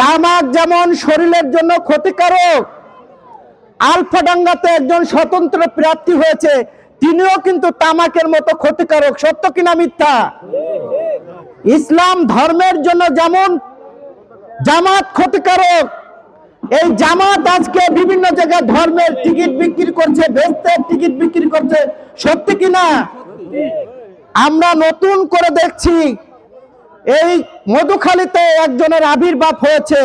তামাক যেমন শরীরের জন্য ক্ষতিকারক, আলফাডাঙ্গাতে একজন স্বতন্ত্র প্রার্থী হয়েছে, তিনিও কিন্তু তামাকের মতো ক্ষতিকারক। সত্য কিনা মিথ্যা? ইসলাম ধর্মের জন্য যেমন জামাত ক্ষতিকারক, এই জামাত আজকে বিভিন্ন জায়গায় ধর্মের টিকিট বিক্রি করছে, বেহেশতের টিকিট বিক্রি করছে। সত্যি কিনা? আমরা নতুন করে দেখছি এই মধুখালীতে একজনের আবির্ভাব হয়েছে।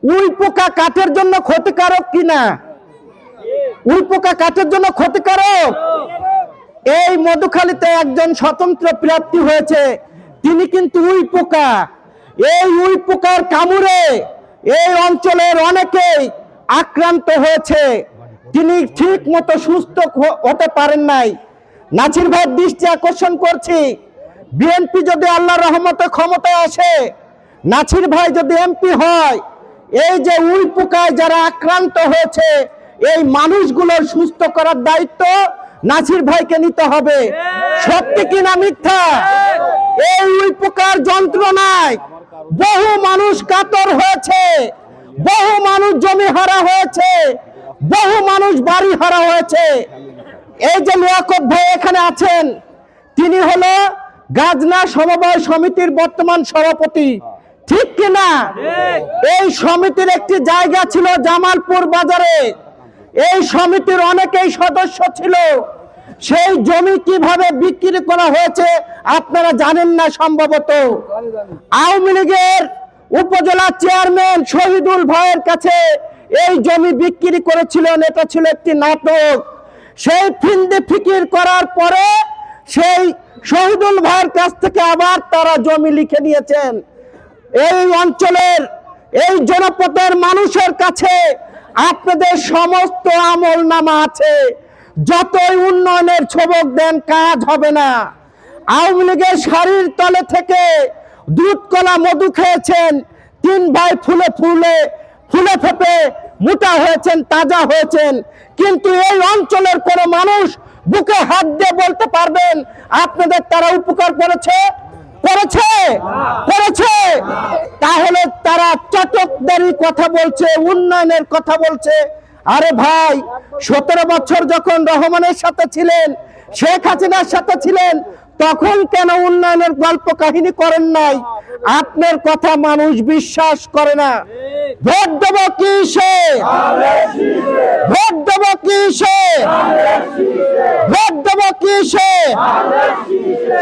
উই পোকা কাঠের জন্য ক্ষতিকারক কিনা? উই পোকা কাঠের জন্য ক্ষতিকারক। এই মধুখালীতে একজন স্বতন্ত্র প্রার্থী হয়েছে, তিনি কিন্তু উই পোকা। এই উই পোকার কামড়ে এই অঞ্চলের অনেকেই আক্রান্ত হয়েছে, তিনি ঠিক মতো সুস্থ হতে পারেন নাই। নাছির ভাইয়ের দৃষ্টি আকর্ষণ করছি, বিএনপি যদি আল্লাহর রহমতে ক্ষমতায় আসে, নাছির ভাই যদি এমপি হয়, এই যে উই পোকায় যারা আক্রান্ত হয়েছে এই মানুষগুলোর সুস্থ করার দায়িত্ব নাছির ভাইকে নিতে হবে। সত্যি কিনা মিথ্যা? এই উই পোকার যন্ত্রণায় বহু মানুষ কাতর হয়েছে, বহু মানুষ জমি হারা হয়েছে, বহু মানুষ বাড়ি হারা হয়েছে। এই যে লিয়াকত ভাই এখানে আছেন, তিনি হলো গাজনা সমবায় সমিতির বর্তমান সভাপতি, ঠিক কিনা? এই সমিতির একটি জায়গা ছিল জামালপুর বাজারে, এই সমিতির অনেকেই সদস্য ছিল। সেই জমি কিভাবে বিক্রি করা হয়েছে আপনারা জানেন না সম্ভবত। আওয়ামী লীগের উপজেলা চেয়ারম্যান শহীদুল ভাইয়ের কাছে এই জমি বিক্রি করেছিলেন, এটা ছিল একটি নাটক। সেই ফিন্দি ফিকির করার পরে সেই শহীদুল ভাইয়ের কাছ থেকে আবার তারা জমি লিখে নিয়েছেন। এই অঞ্চলের এই জনপদের মানুষের কাছে আপনাদের সমস্ত আমলনামা আছে, যতই উন্নয়নের ছবক দেন কাজ হবে না। আওয়ামী লীগের শাড়ির তলে থেকে দুধ কলা মধু খেয়েছেন, 3 ভাই ফুলে ফুলে ফুলে ফেপে মোটা হয়েছেন, তাজা হয়েছেন, কিন্তু এই অঞ্চলের কোন মানুষ বুকে হাত দিয়ে বলতে পারবেন আপনাদের তারা উপকার করেছে? করেছে? করেছে? তাহলে তারা চটকদারি কথা বলছে, উন্নয়নের কথা বলছে। আরে ভাই, 17 বছর যখন রহমানের সাথে ছিলেন, শেখ হাসিনার সাথে ছিলেন, তখন কেন উন্নয়নের গল্প কাহিনী করেন নাই? আপনার কথা মানুষ বিশ্বাস করে না। ভোট দেব কিসে? ভোট দেব কিসে? ভোট দেব কিসে?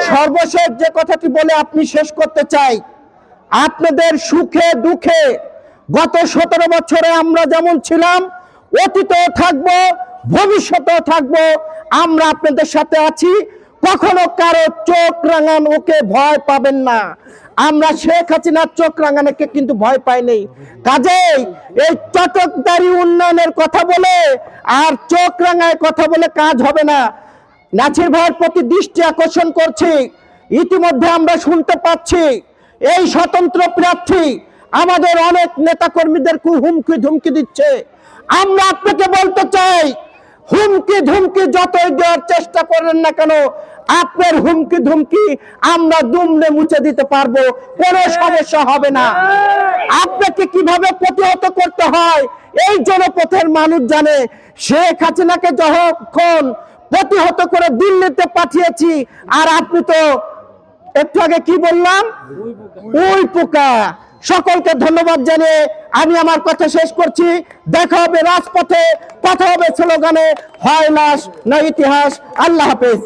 সর্বশেষ যে কথাটি বলে আপনি শেষ করতে চাই, আপনাদের সুখে দুঃখে গত 17 বছরে আমরা যেমন ছিলাম, অতীতেও থাকবো, ভবিষ্যতেও থাকবো, আমরা আপনাদের সাথে আছি। কখনো কারো চোখ রাঙানোকে ভয় পাবেন না। আমরা শেখ হাসিনার চোখ রাঙানোকে কিন্তু ভয় পাইনি। কাজেই এই চটকদারি উন্নয়নের কথা বলে আর চোখ রাঙায় কথা বলে কাজ হবে না। নাছির ভাইয়ের প্রতি দৃষ্টি আকর্ষণ করছি, ইতিমধ্যে আমরা শুনতে পাচ্ছি এই স্বতন্ত্র প্রার্থী আমাদের অনেক নেতা কর্মীদেরকে হুমকি ধুমকি দিচ্ছে। আমরা আপনাকে বলতে চাই, হুমকি ধুমকি যতই দেওয়ার চেষ্টা করেন না কেন, আপনার হুমকি ধুমকি আমরা দুমড়ে মুছে দিতে পারবো, কোনো সমস্যা হবে না। আপনাকে কিভাবে প্রতিহত করতে হয় এই জনপথের মানুষ জানে। শেখ হাসিনাকে যখন প্রতিহত করে দিল্লিতে পাঠিয়েছি, আর আপনি তো একটু আগে কি বললাম, উই পোকা। সকলকে ধন্যবাদ জানিয়ে আমি আমার কথা শেষ করছি। দেখা হবে রাজপথে, কথা হবে স্লোগানে, হয় লাশ না ইতিহাস। আল্লাহ হাফেজ।